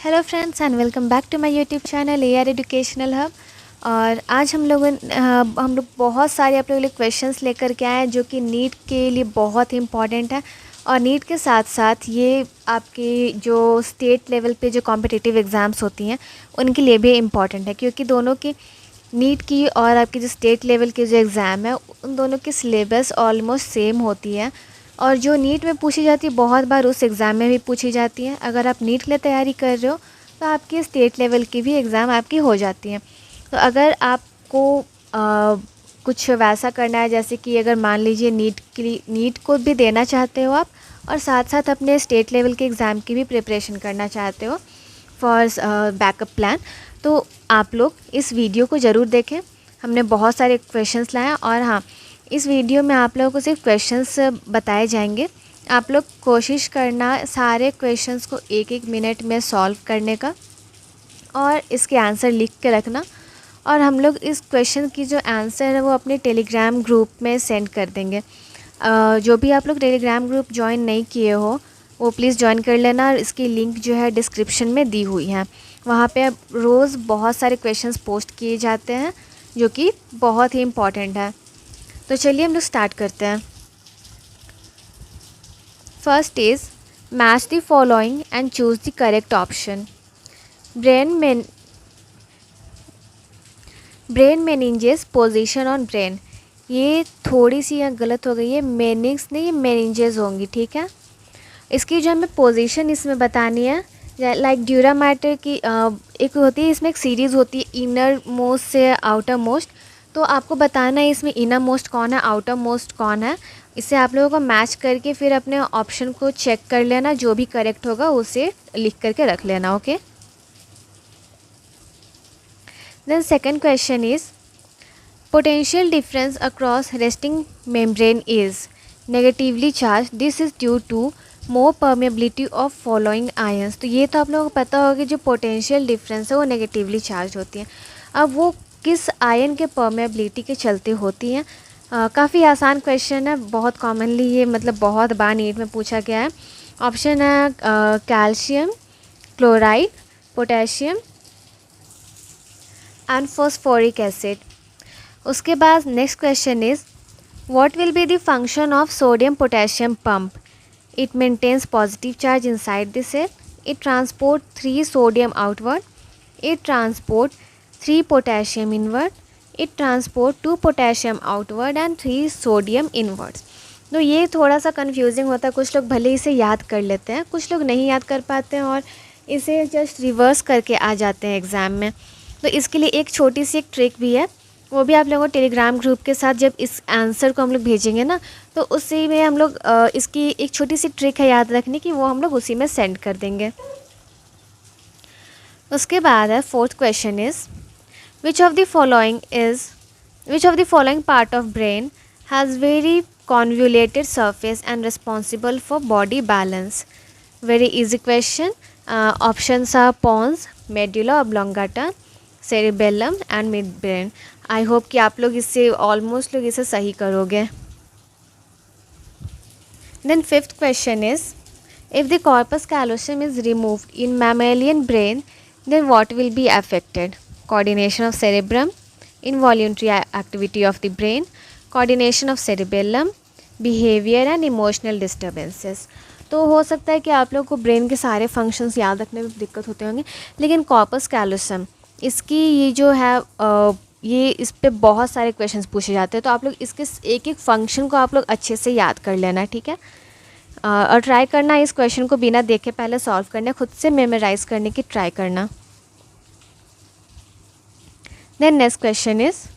Hello friends and welcome back to my YouTube channel AR educational hub. और आज हम लोग बहुत सारे आप लोगों के लिए क्वेश्चंस लेकर के आए हैं जो कि नीट के लिए बहुत ही इम्पॉर्टेंट है। और नीट के साथ साथ ये आपकी जो स्टेट लेवल पे जो कॉम्पिटिटिव एग्ज़ाम्स होती हैं उनके लिए भी इम्पॉर्टेंट है, क्योंकि दोनों की नीट की और आपकी जो स्टेट लेवल के जो एग्ज़ाम है उन दोनों की सिलेबस ऑलमोस्ट सेम होती है। और जो नीट में पूछी जाती है बहुत बार उस एग्ज़ाम में भी पूछी जाती है। अगर आप नीट के लिए तैयारी कर रहे हो तो आपकी स्टेट लेवल की भी एग्ज़ाम आपकी हो जाती हैं। तो अगर आपको कुछ वैसा करना है, जैसे कि अगर मान लीजिए नीट को भी देना चाहते हो आप और साथ साथ अपने स्टेट लेवल के एग्ज़ाम की भी प्रिपरेशन करना चाहते हो फॉर बैकअप प्लान, तो आप लोग इस वीडियो को ज़रूर देखें। हमने बहुत सारे क्वेश्चंस लाए हैं और हाँ, इस वीडियो में आप लोगों को सिर्फ क्वेश्चंस बताए जाएंगे। आप लोग कोशिश करना सारे क्वेश्चंस को एक एक मिनट में सॉल्व करने का और इसके आंसर लिख के रखना। और हम लोग इस क्वेश्चन की जो आंसर है वो अपने टेलीग्राम ग्रुप में सेंड कर देंगे। जो भी आप लोग टेलीग्राम ग्रुप ज्वाइन नहीं किए हो वो प्लीज़ ज्वाइन कर लेना। और इसकी लिंक जो है डिस्क्रिप्शन में दी हुई है। वहाँ पे अब रोज़ बहुत सारे क्वेश्चंस पोस्ट किए जाते हैं जो कि बहुत ही इम्पॉर्टेंट है। तो चलिए हम लोग स्टार्ट करते हैं। First is match the following and choose the correct option. Brain meninges position on brain. ये थोड़ी सी यहाँ गलत हो गई है, मेनिंग्स नहीं, ये मेनिंजेस होंगी, ठीक है। इसकी जो हमें पोजीशन इसमें बतानी है, लाइक ड्यूरा मैटर की एक होती है, इसमें एक सीरीज़ होती है इनर मोस्ट से आउटर मोस्ट। तो आपको बताना है इसमें इनर मोस्ट कौन है, आउटर मोस्ट कौन है। इसे आप लोगों को मैच करके फिर अपने ऑप्शन को चेक कर लेना, जो भी करेक्ट होगा उसे लिख करके रख लेना। Okay, then second question is potential difference across resting membrane is negatively charge, this is due to more permeability of following ions. तो ये तो आप लोगों को पता होगा, जो पोटेंशियल डिफरेंस है वो नेगेटिवली चार्ज होती है। अब वो किस आयन के परमेबिलिटी के चलते होती हैं। काफ़ी आसान क्वेश्चन है, बहुत कॉमनली ये मतलब बहुत बार नीट में पूछा गया है। ऑप्शन है calcium, chloride, potassium and phosphoric acid. उसके बाद next question is what will be the function of sodium potassium pump. It maintains positive charge inside the cell, it transport 3 sodium outward, it transport 3 potassium inward, it transport 2 potassium outward and 3 sodium inwards. तो ये थोड़ा सा confusing होता है, कुछ लोग भले इसे याद कर लेते हैं, कुछ लोग नहीं याद कर पाते हैं और इसे जस्ट रिवर्स करके आ जाते हैं एग्ज़ाम में। तो इसके लिए एक छोटी सी एक ट्रिक भी है, वो भी आप लोगों को टेलीग्राम ग्रुप के साथ जब इस आंसर को हम लोग भेजेंगे ना, तो उसी में हम लोग इसकी एक छोटी सी ट्रिक है याद रखने की, वो हम लोग उसी में सेंड कर देंगे। उसके बाद है fourth question is which of the following part of brain has very convoluted surface and responsible for body balance. Very easy question. Options are pons, medulla oblongata, cerebellum and midbrain. I hope कि आप लोग इससे almost लोग इसे सही करोगे। Then fifth question is if the corpus callosum is removed in mammalian brain, then what will be affected? Coordination of cerebrum, involuntary activity of the brain, coordination of cerebellum, behavior and emotional disturbances. तो हो सकता है कि आप लोग को brain के सारे फंक्शंस याद रखने में दिक्कत होते होंगे, लेकिन कॉर्पस कैलोसम इसकी ये जो है ये इस पे बहुत सारे क्वेश्चंस पूछे जाते हैं। तो आप लोग इसके एक एक फंक्शन को आप लोग अच्छे से याद कर लेना, ठीक है। और ट्राई करना इस क्वेश्चन को बिना देखे पहले सॉल्व करने, खुद से मेमोराइज़ करने की ट्राई करना। Then next question is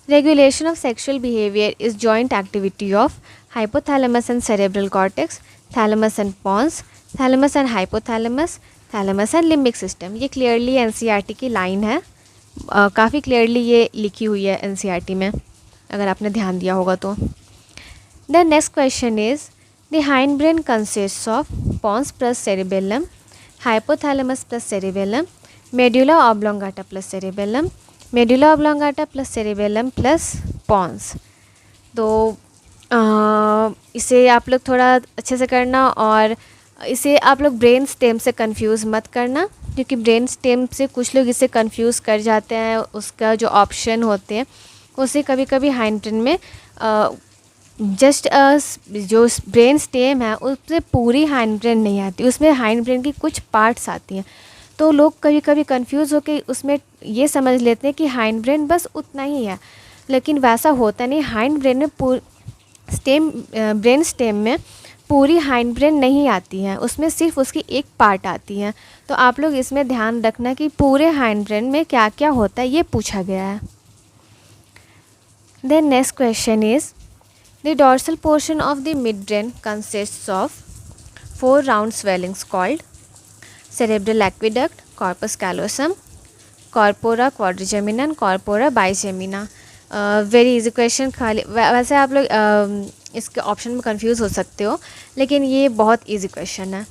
regulation of sexual behavior is joint activity of hypothalamus and cerebral cortex, thalamus and pons, thalamus and hypothalamus, thalamus and limbic system। ये clearly NCERT की line है, काफ़ी clearly ये लिखी हुई है NCERT में, अगर आपने ध्यान दिया होगा तो। The next question is the hindbrain consists of pons plus cerebellum, hypothalamus plus cerebellum, medulla oblongata plus cerebellum, medulla oblongata plus cerebellum plus pons. तो इसे आप लोग थोड़ा अच्छे से करना और इसे आप लोग ब्रेन स्टेम से कंफ्यूज मत करना। क्योंकि ब्रेन स्टेम से कुछ लोग इसे कंफ्यूज कर जाते हैं, उसका जो ऑप्शन होते हैं उसे कभी कभी हाइंड ब्रेन में जस्ट जो ब्रेन स्टेम है उससे पूरी हाइंड ब्रेन नहीं आती, उसमें हाइंड ब्रेन की कुछ पार्ट्स आती हैं। तो लोग कभी कभी कंफ्यूज होकर उसमें ये समझ लेते हैं कि हाइंड ब्रेन बस उतना ही है, लेकिन वैसा होता नहीं। हाइंड ब्रेन में ब्रेन स्टेम में पूरी हाइंड ब्रेन नहीं आती है, उसमें सिर्फ उसकी एक पार्ट आती है। तो आप लोग इसमें ध्यान रखना कि पूरे हाइंड ब्रेन में क्या क्या होता है, ये पूछा गया है। Then next question is the dorsal portion of the midbrain consists of 4 round swellings called cerebral aqueduct, corpus callosum, corpora quadrigemina, corpora bigemina. Very easy question. खाली वैसे आप लोग इसके ऑप्शन में कंफ्यूज हो सकते हो, लेकिन ये बहुत इजी क्वेश्चन है।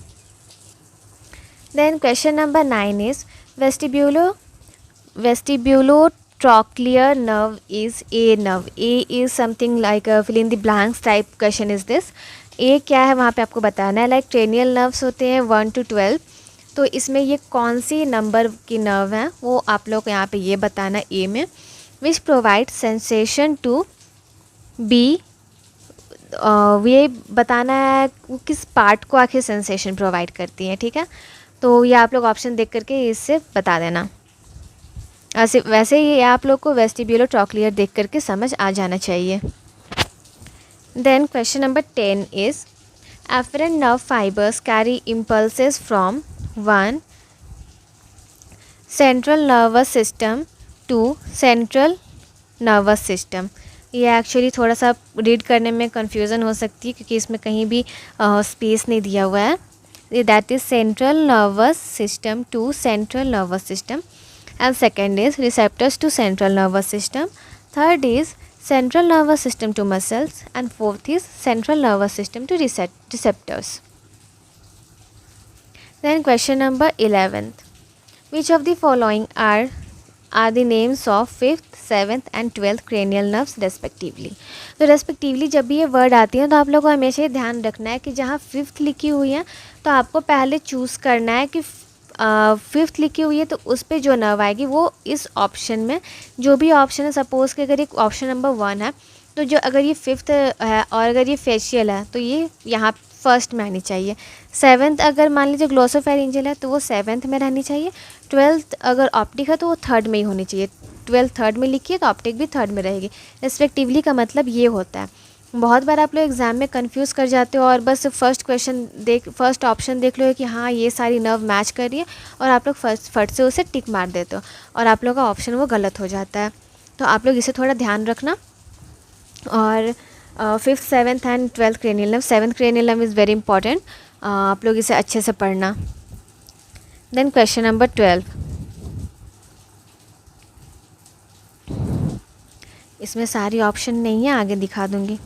Then question number 9 is vestibulotrochlear nerve is a nerve. A is something like fill in the blanks type question is this. A क्या है वहाँ पे आपको बताना है। लाइक cranial nerves होते हैं 1 to 12, तो इसमें ये कौन सी नंबर की नर्व है वो आप लोग यहाँ पे ये बताना है ए में। Which provide sensation to B, ये बताना है वो किस पार्ट को आखिर सेंसेशन प्रोवाइड करती है। ठीक है, तो ये आप लोग ऑप्शन देख करके इससे बता देना। ऐसे वैसे ही आप लोग को वेस्टिब्यूलोट्रोक्लियर देख करके समझ आ जाना चाहिए। Then question number 10 is afferent nerve fibers carry impulses from 1 central nervous system to central nervous system. ये एक्चुअली थोड़ा सा रीड करने में कन्फ्यूज़न हो सकती है क्योंकि इसमें कहीं भी स्पेस नहीं दिया हुआ है। That is central nervous system to central nervous system, and second is receptors to central nervous system, third is central nervous system to muscles, and fourth is central nervous system to receptors. Then question number 11th, which of the following are the names of 5th, 7th and 12th cranial nerves respectively. तो respectively जब भी ये word आती है तो आप लोगों को हमेशा ध्यान रखना है कि जहाँ 5th लिखी हुई है तो आपको पहले चूज़ करना है कि 5th लिखी हुई है तो उस पर जो नर्व आएगी वो इस ऑप्शन में, जो भी ऑप्शन है, सपोज़ कि अगर एक ऑप्शन नंबर 1 है तो जो अगर ये 5th है और अगर ये फेशियल है तो ये यहाँ फर्स्ट में आनी चाहिए। 7th अगर मान लीजिए ग्लोसोफेरिंजियल है तो वो 7th में रहनी चाहिए। 12th अगर ऑप्टिक है तो वो 3rd में ही होनी चाहिए। 12th 3rd में लिखिए तो ऑप्टिक भी 3rd में रहेगी। रिस्पेक्टिवली का मतलब ये होता है। बहुत बार आप लोग एग्ज़ाम में कंफ्यूज कर जाते हो और बस फर्स्ट ऑप्शन देख लो कि हाँ ये सारी नर्व मैच कर रही है और आप लोग फट से उसे टिक मार देते हो और आप लोग का ऑप्शन वो गलत हो जाता है। तो आप लोग इसे थोड़ा ध्यान रखना। और 5th, 7th and 12th cranial nerve, 7th cranial nerve is very important, आप लोग इसे अच्छे से पढ़ना। देन क्वेश्चन नंबर 12, इसमें सारी ऑप्शन नहीं है, आगे दिखा दूंगी।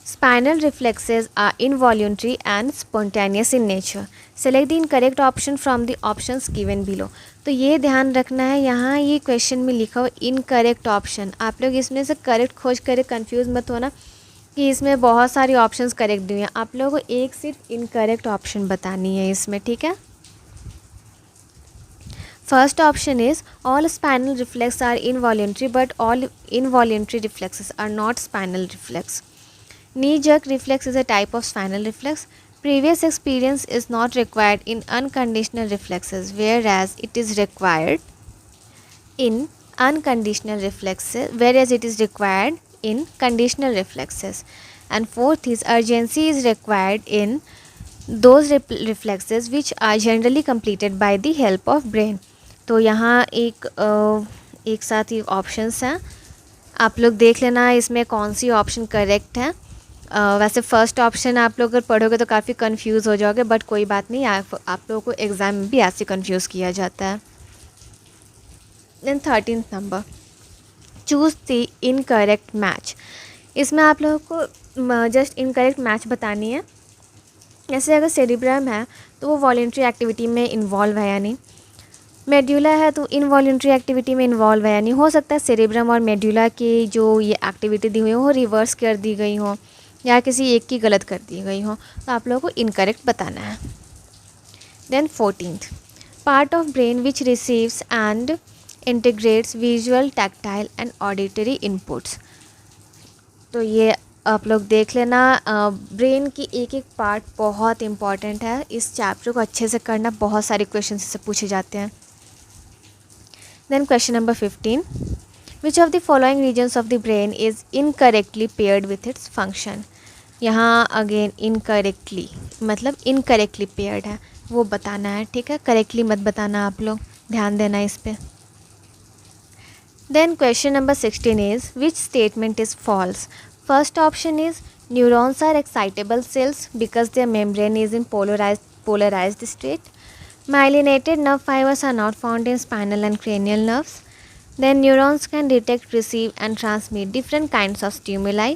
Spinal reflexes are involuntary and spontaneous in nature. Select the incorrect option from the options given below. तो ये ध्यान रखना है, यहाँ ये क्वेश्चन में लिखा हो इनकरेक्ट ऑप्शन। आप लोग इसमें से करेक्ट खोज कर कंफ्यूज मत होना कि इसमें बहुत सारी ऑप्शंस करेक्ट दी हुई हैं। आप लोगों को एक सिर्फ इनकरेक्ट ऑप्शन बतानी है इसमें, ठीक है। First option is all spinal reflex are involuntary but all involuntary reflexes are not spinal reflex. Knee jerk reflex is a type of spinal reflex. Previous experience is not required in unconditional reflexes, whereas it is required in conditional reflexes. And fourth is urgency is required in those reflexes which are generally completed by the help of brain. तो यहाँ एक साथ ही options हैं, आप लोग देख लेना इसमें कौन सी ऑप्शन करेक्ट है। वैसे फ़र्स्ट ऑप्शन आप लोग अगर पढ़ोगे तो काफ़ी कंफ्यूज हो जाओगे, बट कोई बात नहीं, आप लोगों को एग्ज़ाम में भी ऐसे कंफ्यूज किया जाता है। देन 13th नंबर, चूज़ द इनकरेक्ट मैच। इसमें आप लोगों को जस्ट इनकरेक्ट मैच बतानी है। जैसे अगर सेरिब्रम है तो वो वॉलंटरी एक्टिविटी में इन्वॉल्व है या नहीं, मेड्यूला है तो इनवॉलंटरी एक्टिविटी में इन्वॉल्व है या नहीं। हो सकता है सेरिब्रम और मेड्यूला की जो ये एक्टिविटी दी हुई हो रिवर्स कर दी गई हो या किसी एक की गलत कर दी गई हो, तो आप लोगों को इनकरेक्ट बताना है। Then 14th, part of brain which receives and integrates visual, tactile and auditory inputs. तो ये आप लोग देख लेना, ब्रेन की एक एक पार्ट बहुत इंपॉर्टेंट है, इस चैप्टर को अच्छे से करना, बहुत सारे क्वेश्चन इससे पूछे जाते हैं. Then question number 15, which of the following regions of the brain is incorrectly paired with its function. यहाँ अगेन इनकरेक्टली मतलब इनकरेक्टली पेयर्ड है, वो बताना है. ठीक है, करेक्टली मत बताना, आप लोग ध्यान देना इस पर. Then question number 16 is, which statement is false? First option is, neurons are excitable cells because their membrane is in polarized state. Myelinated nerve fibers are not found in spinal and cranial nerves. Then neurons can detect, receive and transmit different kinds of stimuli.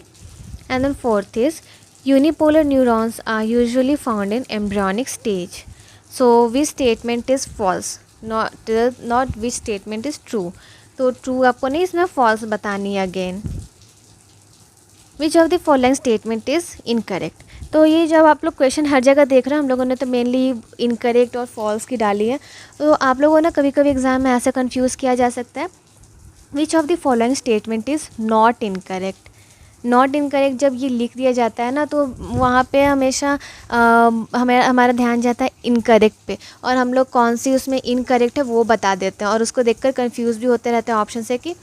And then fourth is, unipolar neurons are usually found in embryonic stage. So which statement is false? Not which statement is true. तो true आपको नहीं, इसमें false बतानी है. Again, which of the following statement is incorrect. तो ये जब आप लोग क्वेश्चन हर जगह देख रहे हैं, हम लोगों ने तो मेनली इनकरेक्ट और फॉल्स की डाली है, तो आप लोगों ने कभी कभी एग्जाम में ऐसे कंफ्यूज किया जा सकता है. विच of the following statement is not incorrect. Not incorrect जब ये लिख दिया जाता है ना, तो वहाँ पे हमेशा हमारा ध्यान जाता है इनकरेक्ट पे, और हम लोग कौन सी उसमें इनकरेक्ट है वो बता देते हैं, और उसको देखकर कंफ्यूज भी होते रहते हैं ऑप्शन से कि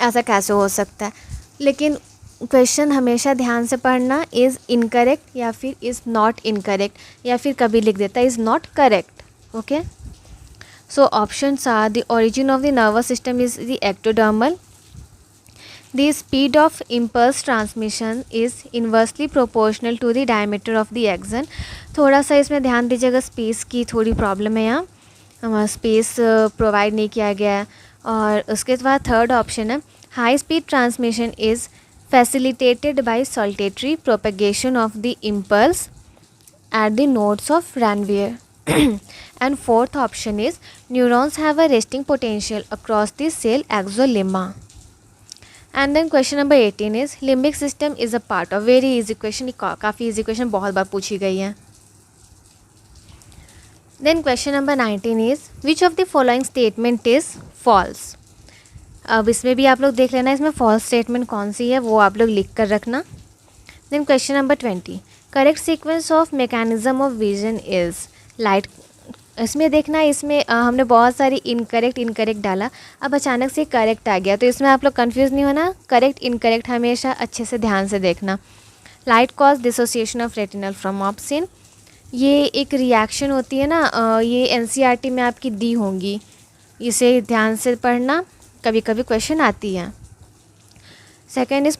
ऐसा कैसे हो सकता है. लेकिन क्वेश्चन हमेशा ध्यान से पढ़ना, इज़ इनकरेक्ट या फिर इज़ नॉट इनकरेक्ट, या फिर कभी लिख देता है is not correct. Okay, so options are, the origin of the nervous system is the ectodermal. The speed of impulse transmission is inversely proportional to the diameter of the axon. थोड़ा सा इसमें ध्यान दीजिएगा, स्पेस की थोड़ी problem है यहाँ, हमारा स्पेस प्रोवाइड नहीं किया गया है. और उसके बाद थर्ड ऑप्शन है, high speed transmission is facilitated bye saltatory propagation of the impulse at the nodes of Ranvier. And fourth option is, neurons have a resting potential across the cell axolemma. And then question number 18 is, limbic system is a part of. Very easy question, काफ़ी easy question, बहुत बार पूछी गई है. Then question number 19 is, which of the following statement is false. अब इसमें भी आप लोग देख लेना, इसमें फॉल्स स्टेटमेंट कौन सी है वो आप लोग लिख कर रखना. Then question number 20, correct sequence of mechanism of vision is light. इसमें देखना, इसमें हमने बहुत सारी इनकरेक्ट डाला, अब अचानक से करेक्ट आ गया, तो इसमें आप लोग कंफ्यूज नहीं होना. करेक्ट इनकरेक्ट हमेशा अच्छे से ध्यान से देखना. Light cause dissociation of retinal from obscene. ये एक रिएक्शन होती है ना, ये एनसीईआरटी में आपकी दी होंगी, इसे ध्यान से पढ़ना, कभी कभी क्वेश्चन आती है. Second is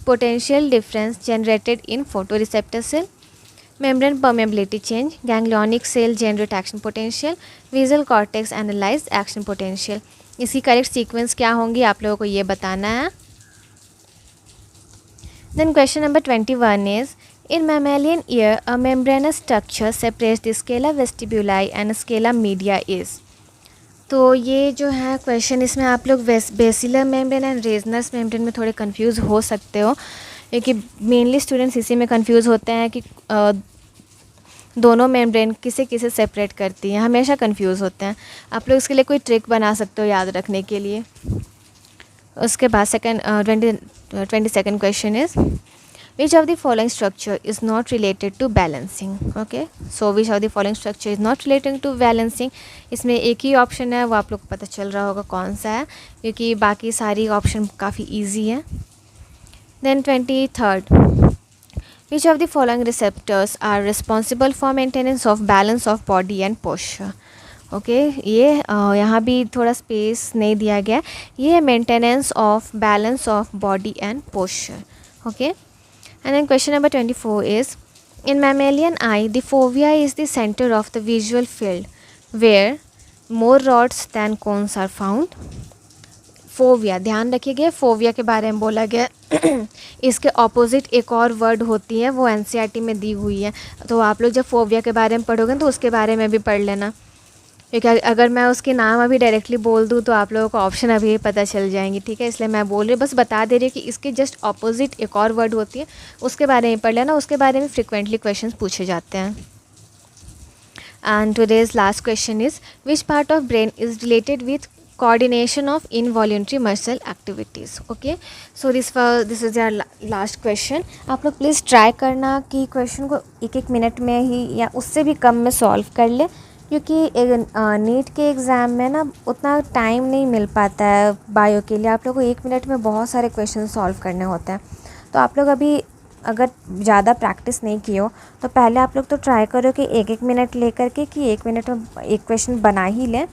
potential difference generated in photoreceptor cell. membrane permeability change, ganglionic cell generate action potential, visual cortex analyze action potential. इसकी करेक्ट सीक्वेंस क्या होंगी आप लोगों को ये बताना है. Then question number 21 is, in mammalian ear a membranous structure separates the scala vestibuli and scala media is. तो ये जो है क्वेश्चन, इसमें आप लोग बेसिलर मेम्ब्रेन एंड रेजनस मेम्ब्रेन में थोड़े कंफ्यूज हो सकते हो, क्योंकि मेनली स्टूडेंट्स इसी में कंफ्यूज होते हैं कि दोनों मेम्ब्रेन किसे किसे सेपरेट करती हैं, हमेशा कंफ्यूज होते हैं. आप लोग इसके लिए कोई ट्रिक बना सकते हो याद रखने के लिए. उसके बाद 22nd question is, which of the following structure is not related to balancing. Okay, so which of the following structure is not related to balancing. इसमें एक ही ऑप्शन है, वो आप लोग को पता चल रहा होगा कौन सा है, क्योंकि बाकी सारी ऑप्शन काफ़ी ईजी है. Then 23rd, which of the following receptors are responsible for maintenance of balance of body and posture. ओके, ये यहाँ भी थोड़ा स्पेस नहीं दिया गया, ये maintenance of balance of body and posture. Okay, and then question number 24 is, in mammalian eye the fovea is the centre of the visual field where more rods than cones are found. Fovea, ध्यान रखिएगा, fovea के बारे में बोला गया. इसके opposite एक और वर्ड होती है, वो एनसीईआरटी में दी हुई है, तो आप लोग जब फोविया के बारे में पढ़ोगे तो उसके बारे में भी पढ़ लेना, क्योंकि अगर मैं उसके नाम अभी डायरेक्टली बोल दूँ तो आप लोगों को ऑप्शन अभी पता चल जाएंगी. ठीक है, इसलिए मैं बोल रही हूँ, बस बता दे रही हूँ कि इसके जस्ट ऑपोजिट एक और वर्ड होती है, उसके बारे में पढ़ लेना, उसके बारे में फ्रिक्वेंटली क्वेश्चन पूछे जाते हैं. And today's last question is, which part of brain is related with coordination of involuntary muscle activities? Okay, so this is your last question. आप लोग प्लीज़ ट्राई करना कि क्वेश्चन को एक मिनट में ही या उससे भी कम में सॉल्व कर ले, क्योंकि नीट के एग्ज़ाम में ना उतना टाइम नहीं मिल पाता है बायो के लिए। आप लोग को 1 मिनट में बहुत सारे क्वेश्चन सॉल्व करने होते हैं। तो आप लोग अभी अगर ज़्यादा प्रैक्टिस नहीं की हो तो पहले आप लोग तो ट्राई करो कि 1-1 मिनट लेकर के कि 1 मिनट में एक क्वेश्चन बना ही लें।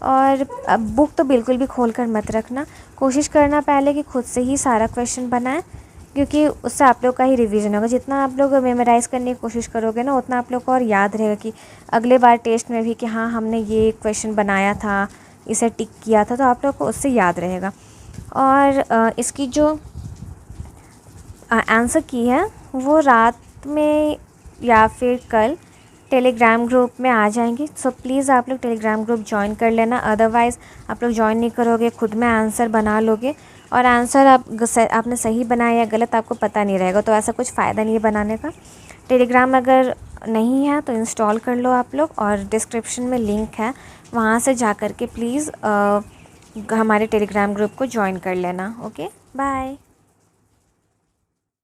और अब बुक तो बिल्कुल भी खोल कर मत रखना, कोशिश करना पहले कि खुद से ही सारा क्वेश्चन बनाएं, क्योंकि उससे आप लोग का ही रिवीजन होगा। जितना आप लोग मेमोराइज़ करने की कोशिश करोगे ना, उतना आप लोग को और याद रहेगा कि अगले बार टेस्ट में भी कि हाँ हमने ये क्वेश्चन बनाया था, इसे टिक किया था, तो आप लोग को उससे याद रहेगा। और इसकी जो आंसर की है वो रात में या फिर कल टेलीग्राम ग्रुप में आ जाएंगी। सो प्लीज़ आप लोग टेलीग्राम ग्रुप ज्वाइन कर लेना, अदरवाइज़ आप लोग ज्वाइन नहीं करोगे, खुद में आंसर बना लोगे और आंसर आपने सही बनाया या गलत आपको पता नहीं रहेगा, तो ऐसा कुछ फ़ायदा नहीं है बनाने का। टेलीग्राम अगर नहीं है तो इंस्टॉल कर लो आप लोग, और डिस्क्रिप्शन में लिंक है, वहाँ से जा कर के प्लीज़ हमारे टेलीग्राम ग्रुप को ज्वाइन कर लेना। Okay, bye.